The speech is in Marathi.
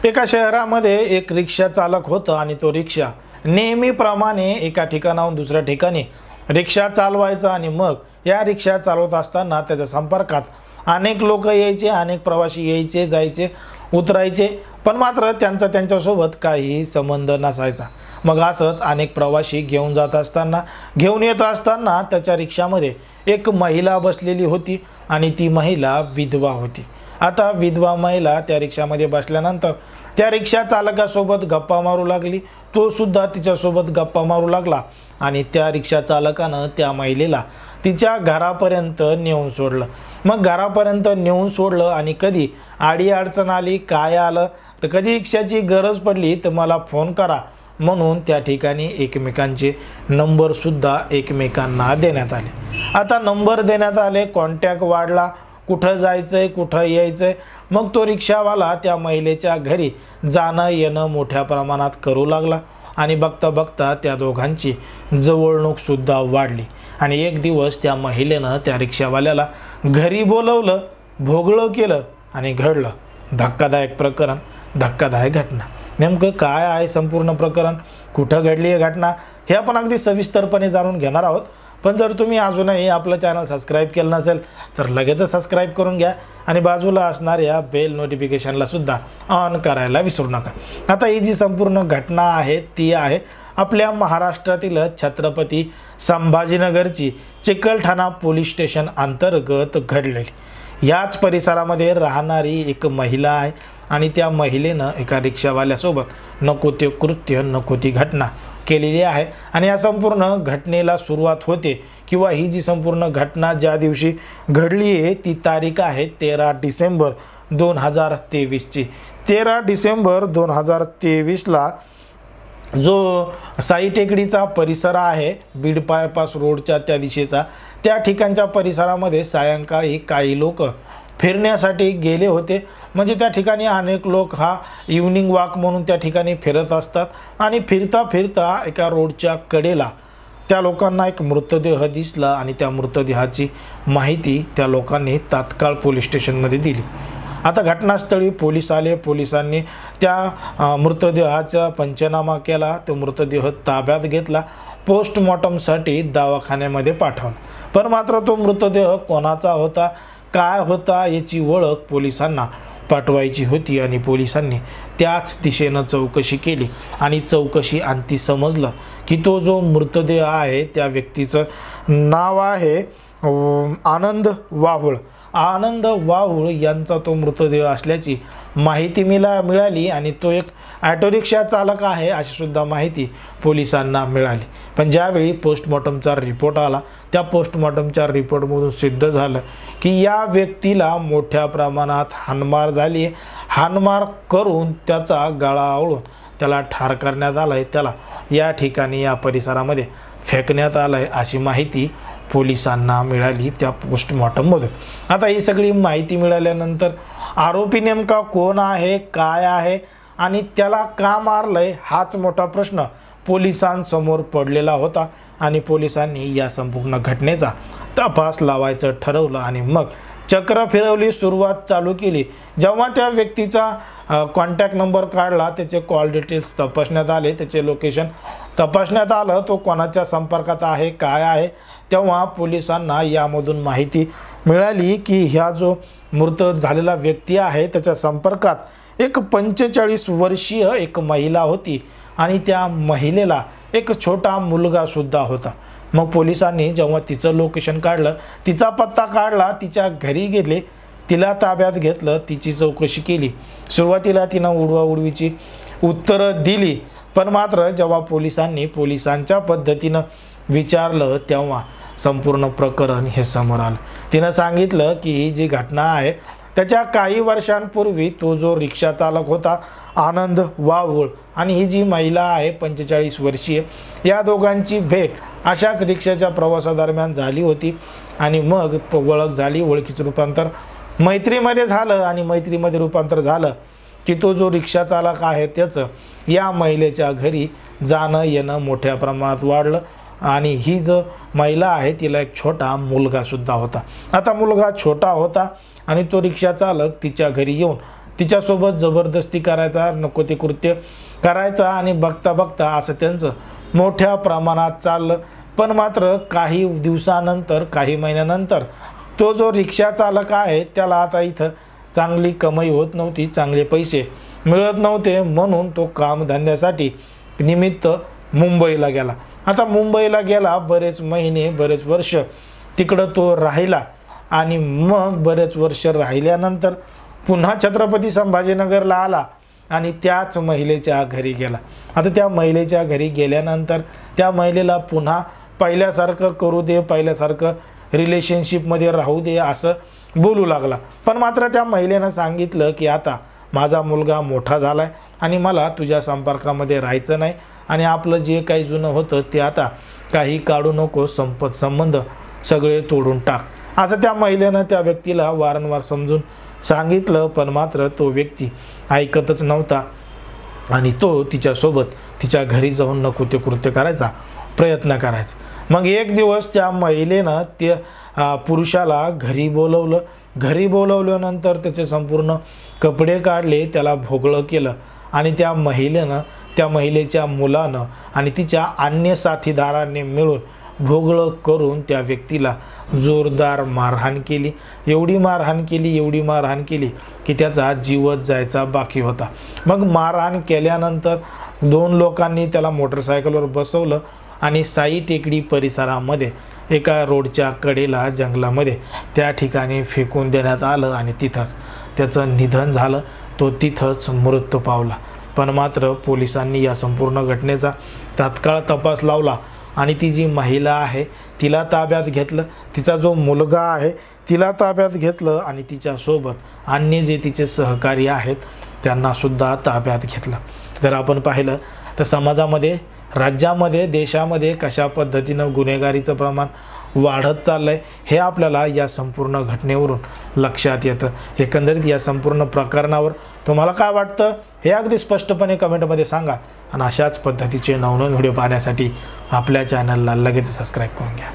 एका शहरामध्ये एक रिक्षा चालक होता आणि तो रिक्षा नेहमीप्रमाणे एका ठिकाणाहून दुसऱ्या ठिकाणी रिक्षा चालवायचा आणि मग या रिक्षा चालवत असताना त्याच्या संपर्कात अनेक लोक यायचे, अनेक प्रवासी यायचे, जायचे, उतरायचे, पण मात्र त्यांचा त्यांच्यासोबत काही संबंध नसायचा। मग असंच अनेक प्रवासी घेऊन येत असताना त्याच्या रिक्षामध्ये एक महिला बसलेली होती आणि ती महिला विधवा होती। आता विधवा महिला त्या रिक्षामध्ये बसल्यानंतर त्या रिक्षा चालकासोबत गप्पा मारू लागली, तो सुद्धा तिच्यासोबत गप्पा मारू लागला आणि त्या रिक्षा चालकानं त्या महिलेला तिच्या घरापर्यंत नेऊन सोडलं। मग घरापर्यंत नेऊन सोडलं आणि कधी आडी अडचण आली, काय आलं तर कधी रिक्षाची गरज पडली तर मला फोन करा म्हणून त्या ठिकाणी एकमेकांचे नंबर सुद्धा एकमेकांना देण्यात आले। आता नंबर देण्यात आले, कॉन्टॅक्ट वाढला, कुठं जायचंय, कुठं यायचंय। मग तो रिक्षावाला त्या महिलेच्या घरी जाणं येणं मोठ्या प्रमाणात करू लागला आणि बघता बघता त्या दोघांची जवळणूक सुद्धा वाढली आणि एक दिवस त्या महिलेनं त्या रिक्षावाल्याला घरी बोलवलं, भोगळं केलं आणि घडलं धक्कादायक प्रकरण, धक्कादायक घटना। नेमकं काय आहे संपूर्ण प्रकरण, कुठं घडली ही घटना हे आपण अगदी सविस्तरपणे जाणून घेणार आहोत। पण जर तुम्ही अजूनही आपलं चॅनल सबस्क्राईब केलं नसेल तर लगेच सबस्क्राईब करून घ्या आणि बाजूला असणाऱ्या बेल नोटिफिकेशनला सुद्धा ऑन करायला विसरू नका। आता ही जी संपूर्ण घटना आहे ती आहे आपल्या महाराष्ट्रातील छत्रपती संभाजीनगरची चिकलठाणा पोलीस स्टेशन अंतर्गत घडलेली याच परिसरामध्ये राहणारी एक महिला आहे आणि त्या महिलेनं एका रिक्षावाल्यासोबत नको ते कृत्य, नको ती घटना केलेली आहे। आणि या संपूर्ण घटनेला सुरुवात होते किंवा ही जी संपूर्ण घटना ज्या दिवशी घडली आहे ती तारीख आहे 13 डिसेंबर 2023 ची। 13 डिसेंबर 2023ला जो साई टेकडीचा परिसर आहे, बीड बायपास रोडच्या त्या दिशेचा, त्या ठिकाणच्या परिसरामध्ये सायंकाळी काही लोक फिरण्यासाठी गेले होते। म्हणजे त्या ठिकाणी अनेक लोक हा इव्हनिंग वॉक म्हणून त्या ठिकाणी फिरत असतात आणि फिरता फिरता एका रोडच्या कडेला त्या लोकांना एक मृतदेह दिसला आणि त्या मृतदेहाची माहिती त्या लोकांनी तात्काळ पोलीस स्टेशनमध्ये दिली। आता घटनास्थळी पोलीस आले, पोलिसांनी त्या मृतदेहाचा पंचनामा केला, तो मृतदेह ताब्यात घेतला, पोस्टमॉर्टमसाठी दवाखान्यामध्ये पाठवला। पण मात्र तो मृतदेह कोणाचा होता, काय होता याची ओळख पोलिसांना पाठवायची होती आणि पोलिसांनी त्याच दिशेनं चौकशी केली आणि चौकशी अंती समजलं की तो जो मृतदेह आहे त्या व्यक्तीचं नाव आहे आनंद वाहुळ। आनंद वाहुळ यांचा तो मृतदेह असल्याची माहिती मिळाली आणि तो एक ऑटो रिक्षा चालक आहे अशी सुद्धा माहिती पोलिसांना मिळाली। पण ज्यावेळी पोस्टमॉर्टमचा रिपोर्ट आला त्या पोस्टमॉर्टमच्या रिपोर्टमधून सिद्ध झालं की या व्यक्तीला मोठ्या प्रमाणात हाणमार झाली, हाणमार करून त्याचा गळा आवळून त्याला ठार करण्यात आलं आहे, त्याला या ठिकाणी या परिसरामध्ये फेकण्यात आलं आहे अशी माहिती पोलिसांना मिळाली त्या पोस्टमॉर्टममधून। आता ही सगळी माहिती मिळाल्यानंतर आरोपी नेमका कोण आहे, काय आहे आणि त्याला का मारलंय हाच मोठा प्रश्न पोलिसांसमोर पडलेला होता आणि पोलिसांनी या संपूर्ण घटनेचा तपास लावायचं ठरवलं आणि मग चक्र फिरवली, सुरुवात चालू केली। जेव्हा त्या व्यक्तीचा कॉन्टॅक्ट नंबर काढला, त्याचे कॉल डिटेल्स तपासण्यात आले, त्याचे लोकेशन तपासण्यात आलं, तो कोणाच्या संपर्कात आहे, काय आहे, तेव्हा पोलिसांना यामधून माहिती मिळाली की ह्या जो मृत झालेला व्यक्ती आहे त्याच्या संपर्कात एक 45 वर्षीय एक महिला होती आणि त्या महिलेला एक छोटा मुलगा सुद्धा होता। मग पोलिसांनी जेव्हा तिचं लोकेशन काढलं, तिचा पत्ता काढला, तिच्या घरी गेले, तिला ताब्यात घेतलं, तिची चौकशी केली। सुरुवातीला तिनं उडवाउडवीची उत्तरं दिली, पण मात्र जेव्हा पोलिसांनी पोलिसांच्या पद्धतीनं विचारलं तेव्हा संपूर्ण प्रकरण हे समोर आलं। तिनं सांगितलं की ही जी घटना आहे त्याच्या काही वर्षांपूर्वी तो जो रिक्षा चालक होता आनंद वाहुळ आणि ही जी महिला आहे 45 वर्षीय, या दोघांची भेट अशाच रिक्षाच्या प्रवासादरम्यान झाली होती आणि मग ओळख झाली, ओळखीचं रूपांतर मैत्रीमध्ये झालं आणि मैत्रीमध्ये रूपांतर झालं की तो जो रिक्षा चालक आहे त्याचं या महिलेच्या घरी जाणं येणं मोठ्या प्रमाणात वाढलं आणि ही जो महिला आहे तिला एक छोटा मुलगा सुद्धा होता। आता मुलगा छोटा होता आणि तो रिक्षा चालक तिच्या घरी येऊन तिच्यासोबत जबरदस्ती करायचा, नको ते कृत्य करायचा आणि बघता बघता असं त्यांचं मोठ्या प्रमाणात चाललं. पण मात्र काही दिवसानंतर, काही महिन्यानंतर तो जो रिक्षा चालक आहे त्याला आता इथं चांगली कमाई होत नव्हती, चांगले पैसे मिळत नव्हते, म्हणून तो कामधंद्यासाठी निमित्त मुंबईला गेला. आता मुंबईला गेला, बरेच महिने, बरेच वर्ष तिकडं तो राहिला आणि मग बरेच वर्ष राहिल्यानंतर पुन्हा छत्रपती संभाजीनगरला आला आणि त्याच महिलेच्या घरी गेला. आता त्या महिलेच्या घरी गेल्यानंतर त्या महिलेला पुन्हा पहिल्यासारखं करू दे, पहिल्यासारखं रिलेशनशिपमध्ये राहू दे असं बोलू लागला. पण मात्र त्या महिलेनं सांगितलं की आता माझा मुलगा मोठा झाला आहे आणि मला तुझ्या संपर्कामध्ये राहायचं नाही आणि आपलं जे काही जुनं होतं ते आता काही काढू नको, संबंध सगळे तोडून टाक, असं त्या महिलेनं त्या व्यक्तीला वारंवार समजून सांगितलं. पण मात्र तो व्यक्ती ऐकतच नव्हता आणि तो तिच्यासोबत तिच्या घरी जाऊन नको ते कृत्य करायचा प्रयत्न करायचा. मग एक दिवस त्या महिलेनं त्या पुरुषाला घरी बोलवलं. घरी बोलवल्यानंतर त्याचे संपूर्ण कपडे काढले, त्याला भोगळं केलं आणि त्या महिलेनं, त्या महिलेच्या मुलानं आणि तिच्या अन्य साथीदारांनी मिळून भोगळं करून त्या व्यक्तीला जोरदार मारहाण केली. एवढी मारहाण केली की त्याचा जीवच जायचा बाकी होता. मग मारहाण केल्यानंतर 2 लोकांनी त्याला मोटरसायकलवर बसवलं आणि साई टेकडी परिसरामध्ये एका रोडच्या कडेला जंगलामध्ये त्या ठिकाणी फेकून देण्यात आलं आणि तिथंच त्याचं निधन झालं. तो तिथंच मृत्यू पावला. पण मात्र पोलिसांनी या संपूर्ण घटनेचा तात्काळ तपास लावला आणि ती जी महिला आहे तिला ताब्यात घेतलं, तिचा जो मुलगा आहे तिला ताब्यात घेतलं आणि तिच्यासोबत अन्य जे तिचे सहकारी आहेत त्यांनासुद्धा ताब्यात घेतलं. जर आपण पाहिलं तर समाजामध्ये, राज्यामध्ये, देशामध्ये कशा पद्धतीनं गुन्हेगारीचं प्रमाण वाढत चाललं आहे हे आपल्याला या संपूर्ण घटनेवरून लक्षात येतं. एकंदरीत या संपूर्ण प्रकरणावर तुम्हाला काय वाटतं हे अगदी स्पष्टपणे कमेंटमध्ये सांगा आणि अशाच पद्धतीचे नवनवीन व्हिडिओ पाहण्यासाठी आपल्या चॅनलला लगेच सबस्क्राईब करून घ्या.